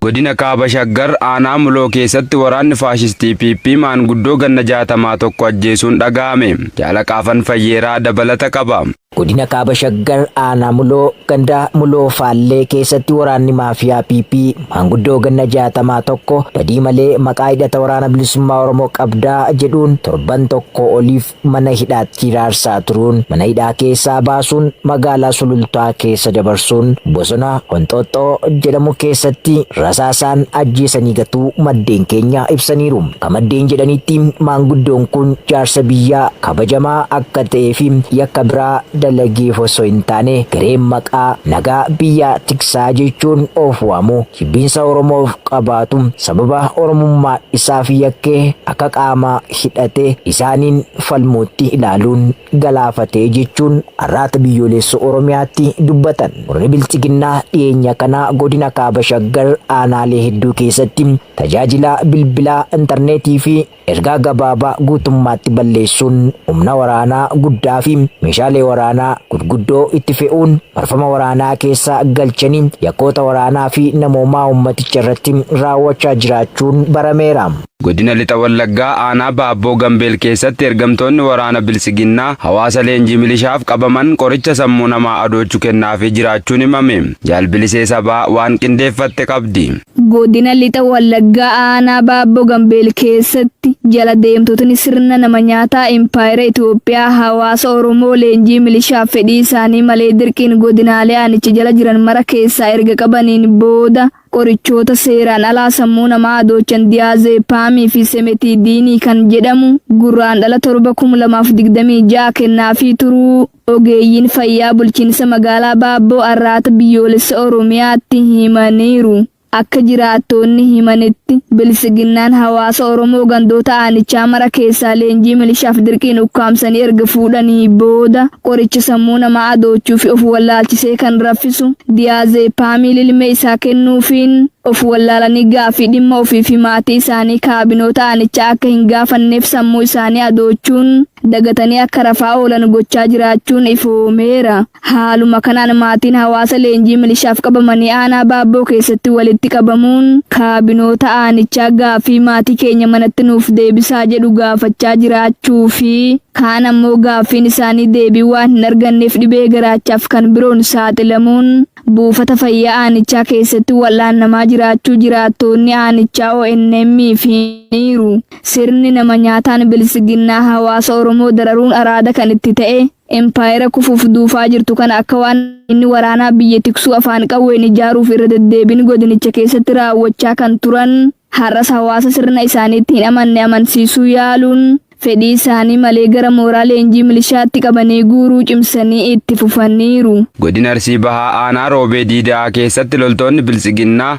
Godina Kaaba Shaggar aanaa Muloo keessatti waraanni faashistii PP maanguddoo ganna 61 ajjeesuun dhaga'ame. Jaalaqaafan Fayyeeraa dabalata qaba. Godina Kaaba Shaggar aanaa Muloo ganda Muloo Faallee keessatti waraanni maafiyaa PP maanguddoo ganna 61 badii malee maqaa hidhata waraana bilisummaa Oromoo qabdaa jedhuun torban tokko oliif mana hidhaatti raarsaa turuun mana hidhaa keessaa baasuun magaalaa Sulultaa keessa dabarsuun bosona Honxooxxoo jedhamu keessatti rasaasaan ajjeesanii gatuu maddeen keenya ibsaniiru. Maddeen jedhanitti maanguddoon kun jaarsa biyyaa kabajamaa akka ta'ee fi yakka biraa dalageef osoo hin taane gareen maqaa nagaa biyyaa tiksaa jechuun of waamu jibbiinsa Oromoof qabaatu sababa Oromummaa isaaf yakkee akka qaama hidhate isaaniin falmuutti ilaaluun galaafatee jechuun arraata biyyoolessa Oromiyaatti dubbatan. Warri bilchiginnaa dhiyeenya kana godina Kaaba Shaggar aanaalee hedduu keessatti tajaajila bilbilaa intarneetii fi ergaa gabaabaa guutummaatti balleessuun humna waraanaa guddaa fi meeshaalee waraanaa gurguddoo itti fe'uun marfama waraanaa keessa galchanii yakkoota waraanaa fi namoomaa ummaticha irratti raawwachaa jiraachuun barameera. Godina Lixa Wallaggaa aanaa Baabboo Gambeel keessatti ergamtoonni waraana bilchiginnaa hawaasa leenjii milishaaf qabaman qoricha sammuu namaa adoochuu kennaafii jiraachuun himame. Jaalbilisee sabaa waan qindeeffatte qabdi. Godina Lixa Wallaggaa aanaa Baabboo Gambeel keessatti jala deemtotni sirna nama nyaataa Impaayera Itoophiyaa hawaasa Oromoo leenjii milishaaf fedhii isaanii malee dirqiin godinaalee aanicha jala jiran mara keessaa erga qabaniin booda qorichoota seeraan alaa sammuu namaa adoochan diyaazepamii fi semetidiinii kan jedhamu gurraandhala 7/2026 kennaafii turuu ogeeyyiin fayyaa bulchiinsa magaalaa Baabboo arraata biyyoolessa Oromiyaatti himaniiru. Akka jiraattonni himanitti bilchiginnaan hawaasa Oromoo gandoota aanichaa mara keessaa leenjii milishaaf dirqiin ukkaamsanii erga fuudhanii booda qoricha sammuu namaa adoochuu fi of wallaalchisee kan raffisu diyaazepamii lilmee isaa kennuufiin of wallaalanii gaafii dhimma ofii fi maatii isaanii kaabinoota aanichaa akka hin gaafanneef sammuu isaanii adoochuun dagatanii akka rafaa oolan gochaa jiraachuun ifoomeera. Haaluma kanaan maatiin hawaasa leenjii milishaaf qabamanii aanaa Baabboo keessatti walitti qabamuun kaabinoota aanichaa gaafii maatii keenya manatti nuuf deebisaa jedhu gaafachaa jiraachuu fi kaan ammoo gaafiin isaanii deebii waan hin arganneef dhibee garaachaaf kan biroon saaxilamuun buufata fayyaa aanichaa keessatti wal'aanamaa jiraachuu jiraattonni aanichaa ONM himaniiru. Sirni nama nyaataan bilchiginnaa hawaasa Oromoo dararuun araada kan itti ta'e Impaayera kufuuf duufaa jirtu kana akka waan inni waraanaa biyya tiksuu afaan qawween ijaaruuf irra deddeebiin godinicha keessatti raawwachaa kan turan har'as hawaasa sirna isaaniitti hin amanne amansiisuu yaaluun fedhii isaanii malee gara mooraa leenjii milishaatti qabanii guuruu cimsanii itti fufaniiru. Godina Arsii Bahaa aanaa Roobee Diidaa keessatti loltoonni bilchiginnaa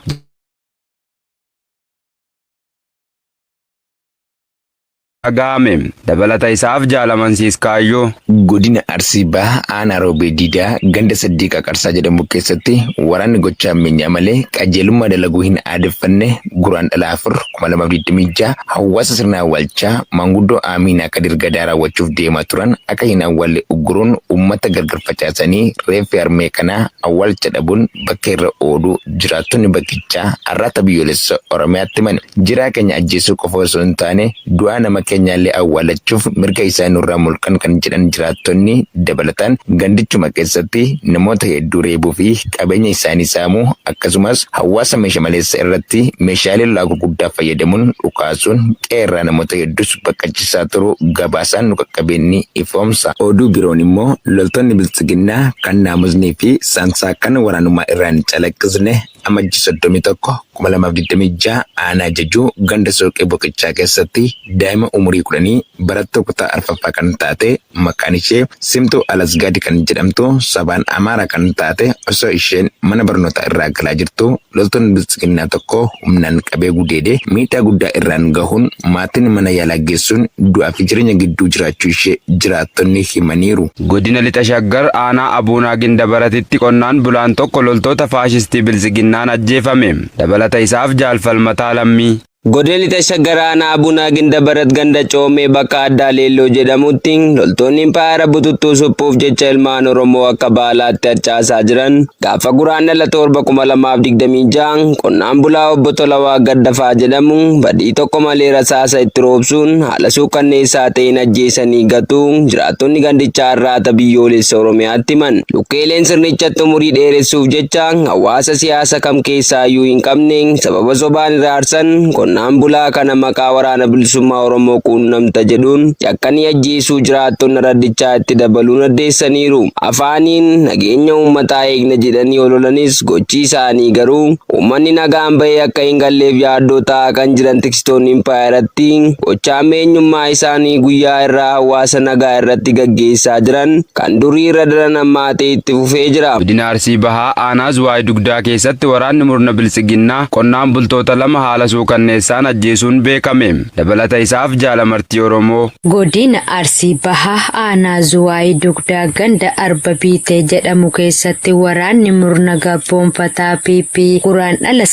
dhaga'ame. Dabalata isaaf jaalamansiis kaayyoo. Godina Arsii Bahaa aanaa Roobee Diidaa ganda Saddiiqa Qarsaa jedhamu keessatti waraanni gochaa ammeenyaa malee qajeelummaa dalaguu hin aadeffanne guraandhala 4/2026 hawaasa sirna awwaalchaa maanguddoo Aaminaa Kadir Gadaa raawwachuuf deemaa turan akka hin awwaalle ugguruun uummata gargar facaasanii reeffi harmee kanaa awwaalcha dhabuun bakka irra ooluu jiraattonni bakkichaa arraata biyyoolessa Oromiyaatti himan. Jiraa keenya ajjeesuu qofa osoo hin taane du'aa nama keenyaallee awwaalachuuf mirga isaanii irraa mulqan kan jedhan jiraattonni dabalataan gandichuma keessatti namoota hedduu reebuu fi qabeenya isaanii saamuu akkasumas hawaasa meeshaa maleessa irratti meeshaalee lolaa gurguddaa fayyadamuun dhukaasuun qeerraa namoota hedduus baqachiisaa turu gabaasaan nu qaqqabeenni ifoomsa. Oduu biroon immoo loltoonni bilchiginnaa kan naamusnii fi sansaaqqana waraanummaa irraan calaqqisne amajji 31/2026 aanaa Jajuu ganda Sooqee Boqichaa keessatti daa'ima umurii 10 barattuu kutaa arfaffaa kan taate maqaan ishee Simtuu Alasgaadi kan jedhamtu sabaan Amaaraa kan taate osoo isheen mana barnootaa irraa galaa jirtu loltoonni bilchiginnaa tokko humnaan qabee gudeedee miidhaa guddaa irraan gahuun maatiin mana yaalaa geessuun du'aa fi jireenya gidduu jiraachuu ishee jiraattonni himaniiru. Godina Lixa Shaggar aanaa Abuunaa Gindabaratitti qonnaan bulaan tokko loltoota faashistii bilchiginnaan ajjeefame. Dabalata isaaf jaalfalmataa lammii. Godina Shagaraanaa Bunaa Ginda Barat Ganda Coomee bakka addaa Leelloo jedhamutti loltoonni Impaayera bututtuu suphuuf jecha ilmaan Oromoo akka baalaatti harcaasaa jiran gaafa guraandhala 7/2026 qonnaan bulaa obbo Tolawaa Gaddafaa jedhamu badii tokko malee rasaasa itti roobsuun haala suukanneessaa ta'een ajjeesanii gatuu jiraattonni gandichaa irraata biyyoolessa Oromiyaatti himan. Lukkeeleen sirnichatti umurii dheeressuuf jecha hawaasa siyaasa kam keessaayyuu hin qabne sababa sobaan iraarsan qonnaan bulaa kana maqaa waraana bilisummaa Oromoo quunnamta jedhuun yakkanii ajjeesuu jiraattonni raddichaa itti dabaluun addeessaniiru. Afaaniin nageenya uummataa eegna jedhanii ololanis gochii isaanii garuu uummanni nagaan bahee akka hin galleef yaaddoo ta'aa kan jiran tiksitoonni Impaayeratti gochaa eenyummaa isaanii guyyaa irraa hawaasa nagaa irratti gaggeessaa jiran kan durii irra daran ammaatee itti fufee jira. Godina Arsii Bahaa Aanaa Zuwaay Dugdaa keessatti waraanni murna bilisiginnaa qonnaan bultoota lama haala suukanneessaan ajjeesuun beekame. Dabalata isaaf jaalamartii Oromoo. Godina Arsii Bahaa Aanaa Zuwaay Dugdaa ganda Arba Biitee jedhamu keessatti waraanni murna gabroonfataa PP guraandhala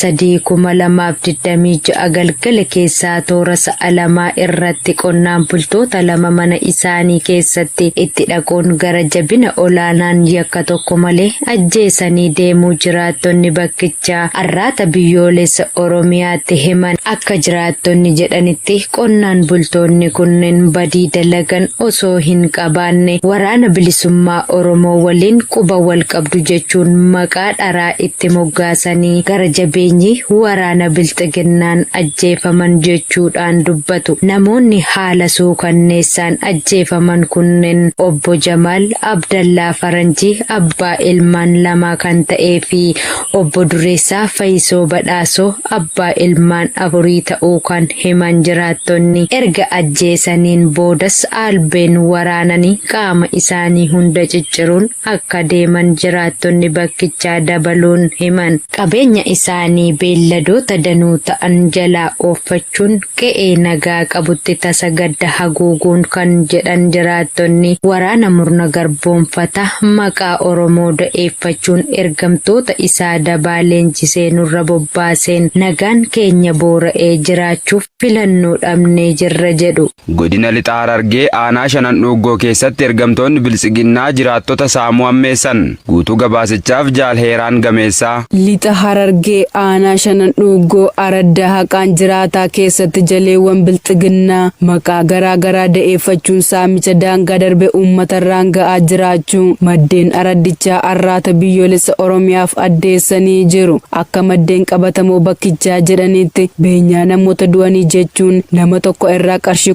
3/2026 galgala keessaa toora sa'a lamaa irratti qonnaan bultoota lama mana isaanii keessatti itti dhaquun gara jabina olaanaan yakka tokko malee ajjeesanii deemuu jiraattonni bakkichaa arraata biyyoolessa Oromiyaatti himan. Akka jiraattonni jedhanitti qonnaan bultoonni kunneen badii dalagan osoo hin qabaanne waraana bilisummaa Oromoo waliin quba wal qabdu jechuun maqaa dharaa itti moggaasanii gara jabeenyi waraana bilxiginnaan ajjeefaman jechuudhaan dubbatu. Namoonni haala suukanneessaan ajjeefaman kunneen obbo Jamaal Abdallaa Faranjii abbaa ilmaan lama kan ta'ee fi obbo Dureessaa Faayisoo Badhaasoo abbaa ilmaan afurii ta'uu kan himan jiraattonni erga ajjeesaniin boodas albeen waraananii qaama isaanii hunda cicciruun akka deeman jiraattonni bakkichaa dabaluun himan. Qabeenya isaanii beelladoota danuu ta'an jalaa ooffachuun qe'ee nagaa qabutti tasa gadda haguuguun kan jedhan jiraattonni waraana murna garboonfata maqaa Oromoo da'eeffachuun ergamtoota isaa dabaa leenjisee nurra bobbaaseen nagaan keenya boora'ee jiraachuuf filannoo dhabnee jirra jedhu. Godina Lixaa Harargee Aanaa Shanan Dhuugoo keessatti ergamtoonni bilisiginnaa jiraattota saamuu ammeessan. Guutuu gabaasichaaf Jaalheeraan Gameessaa. Lixa Harargee Aanaa Shanan Dhuugoo aradda haqaan jiraataa keessatti jaleewwan bilisiginnaa maqaa garaa garaa da'eeffachuun saamicha daangaa darbe uummatarraan ga'aa jiraachuu maddeen araddichaa arraata biyyoolessa Oromiyaaf addeessanii jiru. Akka maddeen qabatamoo bakkichaa jedhanitti beenyaa namoota du'anii jechuun nama tokko irraa qarshii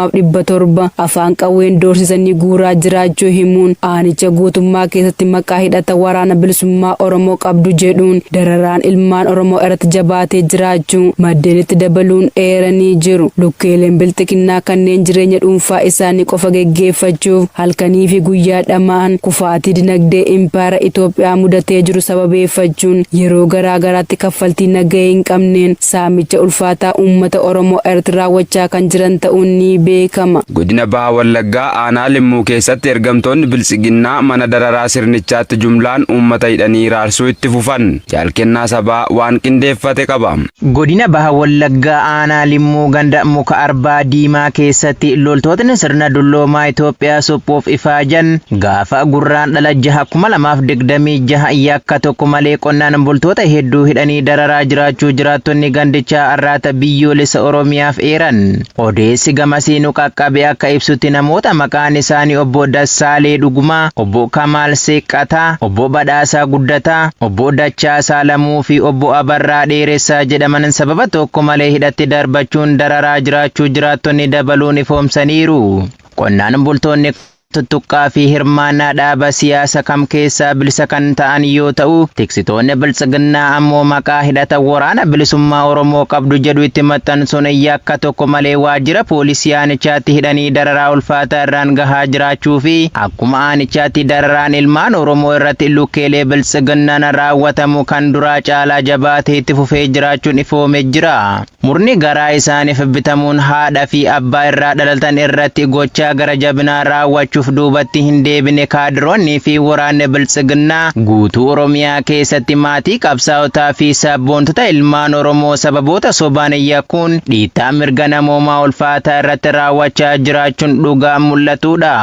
2,700 afaan qawween doorsisanii guuraa jiraachuu himuun aanicha guutummaa keessatti maqaa hidhata waraana bilisummaa Oromoo qabdu jedhuun dararaan ilmaan Oromoo irratti jabaatee jiraachuu maddeenitti dabaluun eeranii jiru. Lukkeeleen bilxiginnaa kanneen jireenya dhuunfaa isaanii qofa geggeeffachuuf halkanii fi guyyaa dhamaan kufaatii dinagdee Impaayera Itoophiyaa mudatee jiru sababeeffachuun yeroo garaa garaatti kaffaltii nagahee hin qabneen saamicha ulfaataa uummata Oromoo irratti raawwachaa kan jiran ta'uun ni beekama. Godina Bahaa Wallaggaa Aanaa Limmuu keessatti ergamtoonni bilisiginnaa mana dararaa sirnichaatti jumlaan uummata hidhanii iraarsuu itti fufan. Jaalkennaa sabaa waan qindeeffate qaba. Godina Bahaa Wallaggaa Aanaa Limmuu ganda muka arbaa diimaa keessatti loltootni sirna dulloomaa Itoophiyaa suphuuf ifaajan gaafa guraandhala 6/2026 yakka tokko malee qonnaan bultoota hedduu hidhanii dararaa jiraachuu jiraattonni gandichaa arraata biyyoolessa Oromiyaaf eeran. Odeessi gamasii nu qaqqabe akka ibsutti namoota maqaan isaanii obbo Dassaalee Dhugumaa, obbo Kamaal Seeqqataa, obbo Badhaasaa Guddataa, obbo Dachaasaa Lamuu fi obbo Abarraa Dheeressaa jedhaman sababa tokko malee hidhatti darbachuun dararaa jiraachuu jiraattonni dabaluun ifoomsaniiru. Qonnaan bultoonni tuttuqqaa fi hirmaannaa dhaaba siyaasa kam keessaa bilisa kan ta'an yoo ta'u tiksitoonni bilisiginnaa ammoo maqaa hidhata waraana bilisummaa Oromoo qabdu jedhu itti maxxansuun yakka tokko malee waajjira poolisii aanichaatti hidhanii dararaa ulfaataa irraan gahaa jiraachuu fi akkuma aanichaatti dararaan ilmaan Oromoo irratti lukkeelee bilisiginnaan raawwatamu kan duraa caalaa jabaatee itti fufee jiraachuun ifoomee jira. Murni garaa isaaniif bitamuun haadha fi abbaa irraa dhalatan irratti gochaa gara jabinaa raawwachuu jiraachuuf duubatti hin deebine kaadiroonni fi waraanni biltsiginnaa guutuu Oromiyaa keessatti maatii qabsaa'otaa fi sabboontota ilmaan Oromoo sababoota sobaan yakkuun dhiittaa mirga namoomaa ulfaataa irratti raawwachaa jiraachuun dhugaa mul'atudha.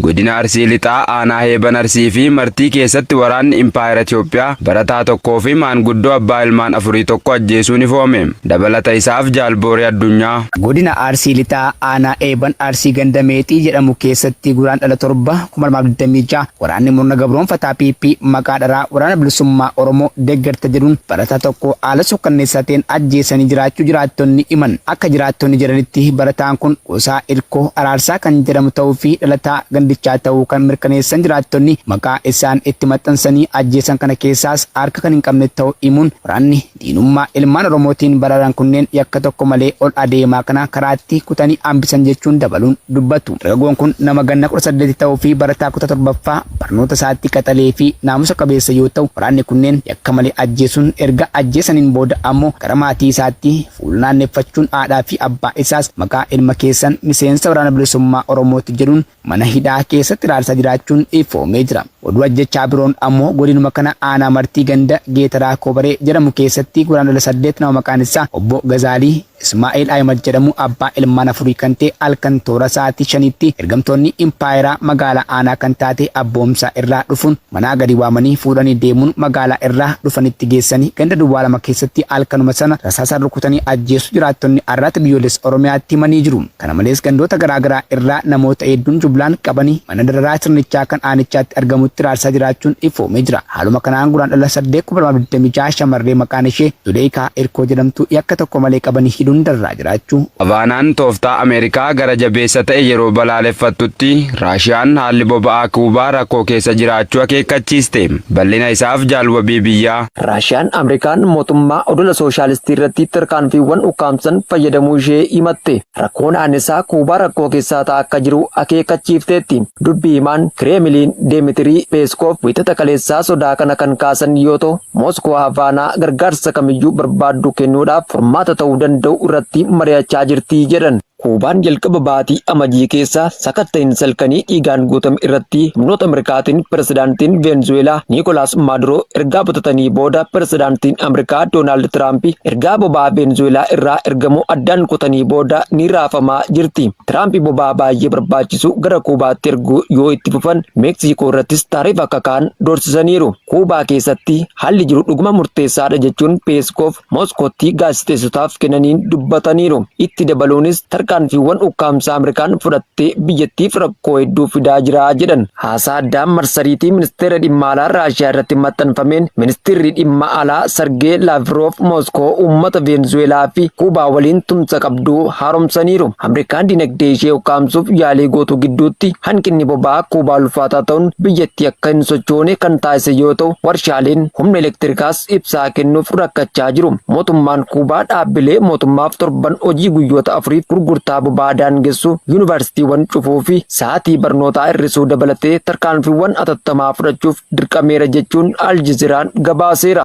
Godina Arsii Lixaa aanaa Heeban Arsii fi Martii keessatti waraanni Impaayera Itoophiyaa barataa tokkoo fi maanguddoo abbaa ilmaan afurii tokko ajjeesuun ifoome. Dabalata isaaf Jaalbooree Addunyaa. Godina Arsii Lixaa aanaa Heeban Arsii ganda Meexii jedhamu keessatti guraandhala 7 2026 waraanni murna gabroonfataa PP maqaa dharaa waraana bilisummaa Oromoo deeggarta jedhuun barataa tokko haala suukkanneessaa ta'een ajjeesanii jiraachuu jiraattonni himan. Akka jiraattonni jedhanitti barataan kun Gosaa Irkoo Araarsaa kan jedhamu ta'uu fi dhalataa gandichaa ta'uu kan mirkaneessan jiraattonni maqaa isaan itti maxxansanii ajjeesan kana keessaas harka kan hin qabne ta'uu himuun waraanni diinummaa ilmaan Oromootiin bararan kunneen yakka tokko malee ol adeemaa kana karaatti kutanii hambisan jechuun dabaluun dubbatu. Dargaggoon kun nama ganna 18 ta'uu fi barataa 17ffaa barnoota isaatti qaxalee fi naamusa qabeessa yoo ta'u waraanni kunneen yakka malee ajjeesuun erga ajjeesaniin booda ammoo gara maatii isaatti fuulnaanneeffachuun haadhaa fi abbaa isaas maqaa ilma keessan miseensa waraana bilisummaa Oromooti jedhuun mana hidhaa keessatti raarsaa jiraachuun ifoomee jira. Oduu ajjechaa biroon ammoo godinuma kana aanaa Martii ganda Geetaraa Kobaree jedhamu keessatti guraandhala 8 nama maqaan isaa obbo Gazaalii Ismaa'eel Ahimad jedhamu abbaa ilmaan afurii kan ta'e halkan toora sa'aatii 5tti ergamtoonni Impaayeraa magaalaa aanaa kan taate Abboomsaa irraa dhufuun manaa gadi waamanii fuudhanii deemuun magaalaa irraa dhufanitti geessanii ganda duwwaa 2 keessatti halkanuma sana rasaasaan rukutanii ajjeesuu jiraattonni arraata biyyoolessa Oromiyaatti himanii jiru. Kana malees gandoota garaagaraa irraa namoota hedduun jublaan qabanii mana dararaa sirnichaa kan aanichaatti argamutti raarsaa jiraachuun ifoomee jira. Haaluma kanaan guraandhala 8 2026 shamarree maqaan ishee Zuleekaa Irkoo jedhamtu yakka tokko malee qabanii hidhuun darraa jiraachuu. Havaanaan tooftaa Ameerikaa gara jabeessa ta'e yeroo balaaleffattutti Raashiyaan haalli boba'aa Kuubaa rakkoo keessa jiraachuu akeekkachiiste. Bal'ina isaaf Jaalwabii Biyyaa. Raashiyaan Ameerikaan mootummaa odola sooshaalistii irratti tarkaanfiiwwan ukkaamsan fayyadamuu ishee himatte. Rakkoon aannisaa Kuubaa rakkoo keessaa ta'aa akka jiru akeekkachiifteetti. Dubbii himaan Kireemiliin Deemitirii Peeskoof wiixata kaleessaa sodaa kana kan kaasan yoo ta'u Mooskoo Havaanaa gargaarsa kamiyyuu barbaaddu kennuudhaaf furmaata ta'uu danda'u irratti mari'achaa jirti jedhan. Kuubaan jalqaba baatii amajii keessa sakatta'insa halkanii dhiigaan guutame irratti humnoota Ameerikaatiin pirezidaantiin Veenzuweelaa Niikolaas Maaduroo ergaa butatanii booda pirezidaantiin Ameerikaa Doonaald Tiraamp ergaa boba'aa Veenzuweelaa irraa ergamuu addaan kutanii booda ni raafamaa jirti. Tiraamp boba'aa baay'ee barbaachisu gara Kuubaatti erguu yoo itti fufan Meeksikoo irrattis taarifa akka kaan doorsisaniiru. Kuubaa keessatti haalli jiru dhuguma murteessaadha jechuun Peeskoof Mooskootti gaazexeessotaaf kennaniin dubbataniiru. Itti dabaluunis tarkaanfiiwwan ukkaamsaa Ameerikaan fudhattee biyyattiif rakkoo hedduu fidaa jira jedhan. Haasaa addaan marsariitii ministeera dhimma alaa Raashiyaa irratti maxxanfameen ministeerri dhimma alaa Sergey Lavrov Mooskoo uummata Veenzuweelaa fi Kuubaa waliin tumsa qabduu haaromsaniiru. Ameerikaan dinagdee ishee ukkaamsuuf yaalii gootu gidduutti hanqinni boba'aa Kuubaa ulfaataa ta'uun biyyattii akka hin sochoone kan taasise yoo ta'u warshaaleen humna elektirikaas ibsaa kennuuf rakkachaa jiru. Mootummaan Kuubaa dhaabbilee mootummaaf torban hojii guyyoota 4 gurgurtaa boba'aa daangessu yuunivarsiitiiwwan cufuu fi sa'aatii barnootaa hir'isuu dabalatee tarkaanfiiwwan atattamaa fudhachuuf dirqameera jechuun Aljaziraan gabaaseera.